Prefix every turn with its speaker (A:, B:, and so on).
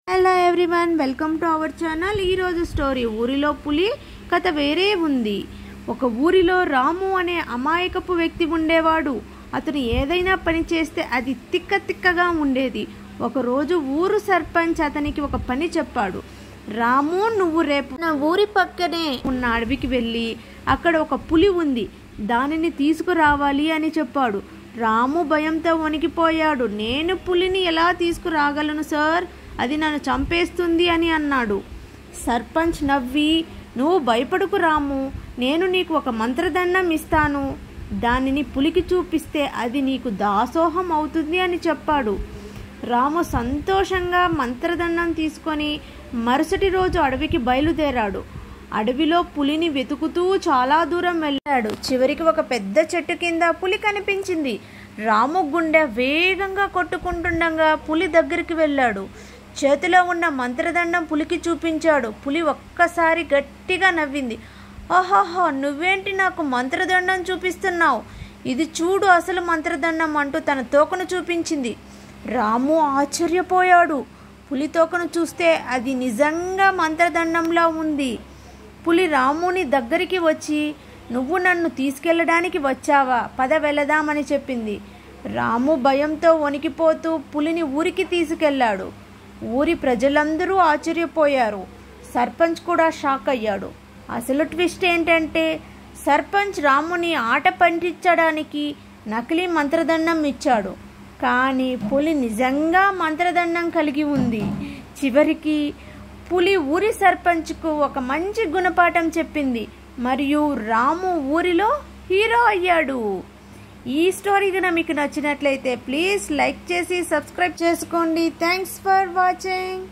A: Hello everyone, welcome to our channel. ఈరోజు story ఊరిలో పులి కథ వేరే ఉంది. ఒక ఊరిలో రాము అనే అమాయకపు వ్యక్తి ఉండేవాడు. అతను ఏదైనా పని చేస్తే అది తిక్కగా ఉండేది. ఒకరోజు ఊరు సర్పంచ్ అతనికి ఒక పని చెప్పాడు. రాము, నువ్వు రేపు నా ఊరి పక్కనే ఉన్న అడవికి వెళ్ళి అక్కడ ఒక పులి ఉంది, దానిని తీసుకురావాలి అని చెప్పాడు. రాము భయంతో వణికిపోయాడు. నేను పులిని ఎలా తీసుకురాగలను సార్, అది నన్ను చంపేస్తుంది అని అన్నాడు. సర్పంచ్ నవ్వి, నువ్వు భయపడుకు రాము, నేను నీకు ఒక మంత్రదండం ఇస్తాను, దానిని పులికి చూపిస్తే అది నీకు దాసోహం అవుతుంది అని చెప్పాడు. రాము సంతోషంగా మంత్రదండం తీసుకొని మరుసటి రోజు అడవికి బయలుదేరాడు. అడవిలో పులిని వెతుకుతూ చాలా దూరం వెళ్ళాడు. చివరికి ఒక పెద్ద చెట్టు కింద పులి కనిపించింది. రాము గుండె వేగంగా కొట్టుకుంటుండగా పులి దగ్గరికి వెళ్ళాడు. చేతిలో ఉన్న మంత్రదండం పులికి చూపించాడు. పులి ఒక్కసారి గట్టిగా నవ్వింది. ఆహాహా, నువ్వేంటి నాకు మంత్రదండం చూపిస్తున్నావు, ఇది చూడు అసలు మంత్రదండం అంటూ తన తోకను చూపించింది. రాము ఆశ్చర్యపోయాడు. పులి తోకను చూస్తే అది నిజంగా మంత్రదండంలా ఉంది. పులి రాముని దగ్గరికి వచ్చి, నువ్వు నన్ను తీసుకెళ్ళడానికి వచ్చావా, పద వెళదామని చెప్పింది. రాము భయంతో వణికిపోతూ పులిని ఊరికి తీసుకెళ్లాడు. ఊరి ప్రజలందరూ ఆశ్చర్యపోయారు. సర్పంచ్ కూడా షాక్ అయ్యాడు. అసలు ట్విస్ట్ ఏంటంటే సర్పంచ్ రాముని ఆట పట్టించడానికి నకిలీ మంత్రదండం ఇచ్చాడు. కానీ పులి నిజంగా మంత్రదండం కలిగి ఉంది. చివరికి పులి ఊరి సర్పంచ్కు ఒక మంచి గుణపాఠం చెప్పింది మరియు రాము ఊరిలో హీరో అయ్యాడు. ఈ స్టోరీ కనుక మీకు నచ్చినట్లయితే ప్లీజ్ లైక్ చేసి సబ్స్క్రైబ్ చేసుకోండి. Thanks for watching.